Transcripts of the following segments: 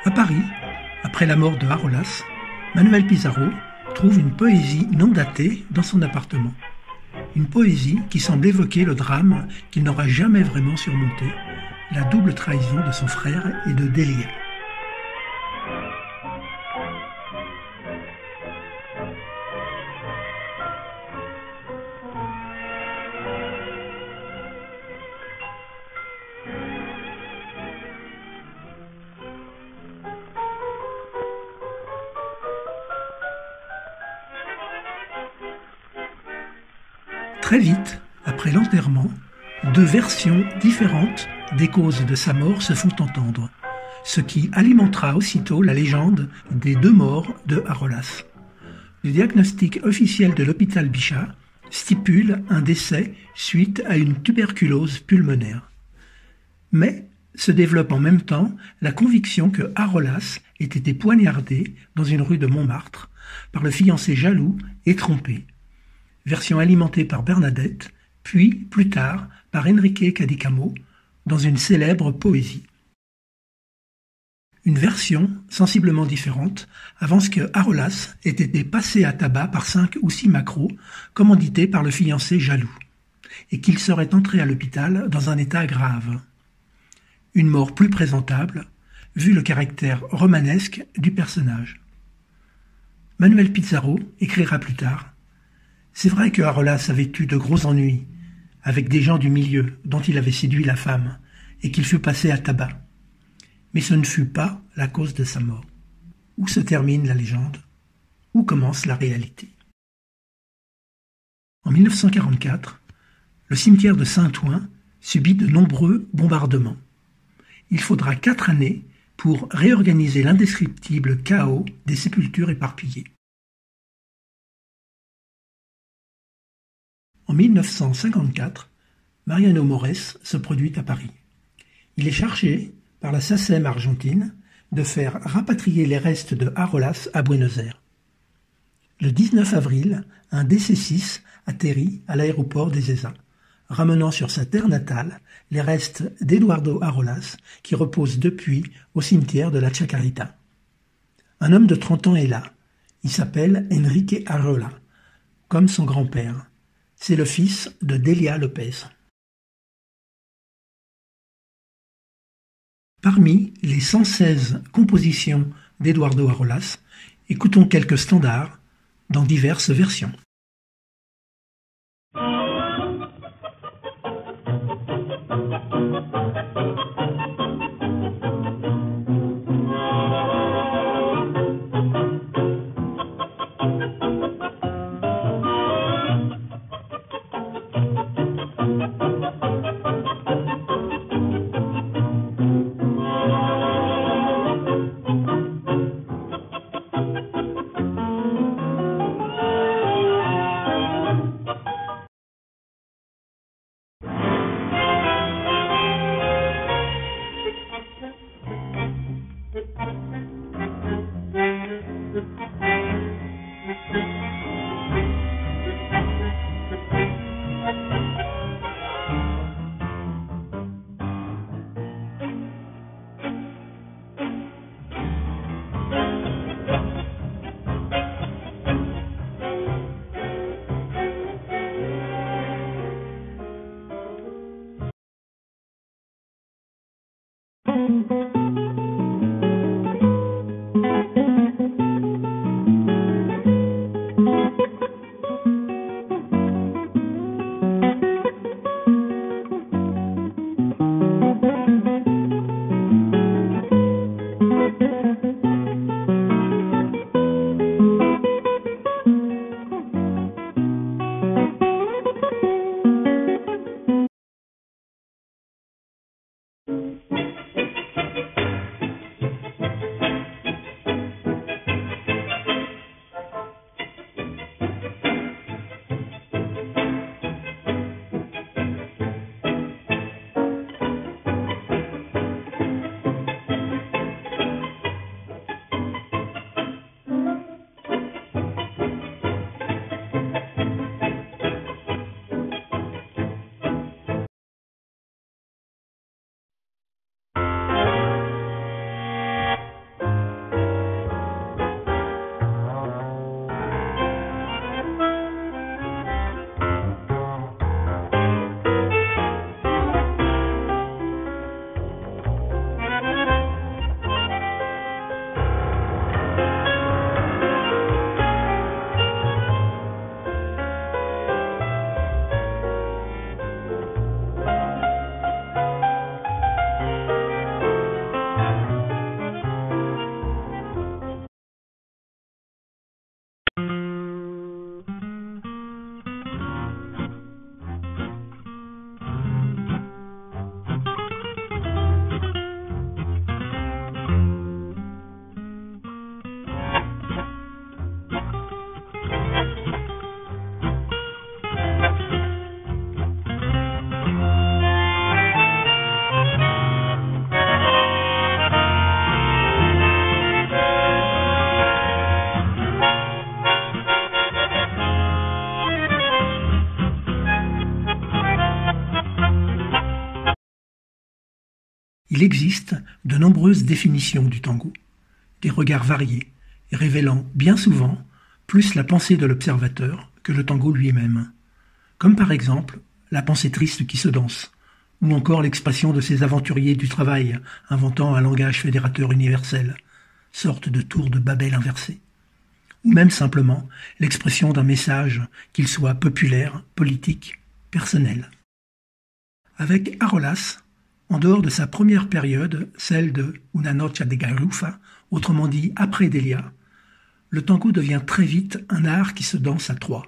À Paris, après la mort de Arolas, Manuel Pizarro trouve une poésie non datée dans son appartement. Une poésie qui semble évoquer le drame qu'il n'aura jamais vraiment surmonté, la double trahison de son frère et de Delia. Très vite, après l'enterrement, deux versions différentes des causes de sa mort se font entendre, ce qui alimentera aussitôt la légende des deux morts de Arolas. Le diagnostic officiel de l'hôpital Bichat stipule un décès suite à une tuberculose pulmonaire. Mais se développe en même temps la conviction que Arolas ait été poignardé dans une rue de Montmartre par le fiancé jaloux et trompé. Version alimentée par Bernadette, puis, plus tard, par Enrique Cadicamo, dans une célèbre poésie. Une version, sensiblement différente, avance que Arolas ait été passé à tabac par 5 ou 6 maquereaux, commandités par le fiancé jaloux, et qu'il serait entré à l'hôpital dans un état grave. Une mort plus présentable, vu le caractère romanesque du personnage. Manuel Pizarro écrira plus tard: c'est vrai que Arolas avait eu de gros ennuis, avec des gens du milieu dont il avait séduit la femme, et qu'il fut passé à tabac. Mais ce ne fut pas la cause de sa mort. Où se termine la légende? Où commence la réalité? En 1944, le cimetière de Saint-Ouen subit de nombreux bombardements. Il faudra 4 années pour réorganiser l'indescriptible chaos des sépultures éparpillées. En 1954, Mariano Mores se produit à Paris. Il est chargé par la SACEM argentine de faire rapatrier les restes de Arolas à Buenos Aires. Le 19 avril, un DC-6 atterrit à l'aéroport d'Ezeiza, ramenant sur sa terre natale les restes d'Eduardo Arolas qui repose depuis au cimetière de la Chacarita. Un homme de 30 ans est là. Il s'appelle Enrique Arola, comme son grand-père. C'est le fils de Delia Lopez. Parmi les 116 compositions d'Eduardo Arolas, écoutons quelques standards dans diverses versions. Il existe de nombreuses définitions du tango, des regards variés, révélant bien souvent plus la pensée de l'observateur que le tango lui-même, comme par exemple la pensée triste qui se danse, ou encore l'expression de ces aventuriers du travail inventant un langage fédérateur universel, sorte de tour de Babel inversé, ou même simplement l'expression d'un message, qu'il soit populaire, politique, personnel. Avec Arolas, en dehors de sa première période, celle de Una noche de garufa, autrement dit après Delia, le tango devient très vite un art qui se danse à trois.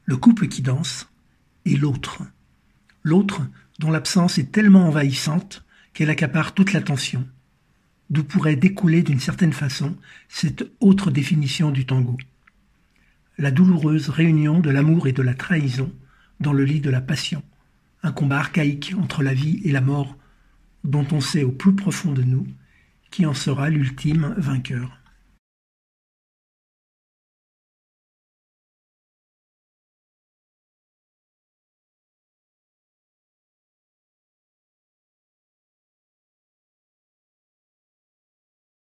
Le couple qui danse et l'autre. L'autre dont l'absence est tellement envahissante qu'elle accapare toute l'attention, d'où pourrait découler d'une certaine façon cette autre définition du tango. La douloureuse réunion de l'amour et de la trahison dans le lit de la passion, un combat archaïque entre la vie et la mort dont on sait au plus profond de nous qui en sera l'ultime vainqueur.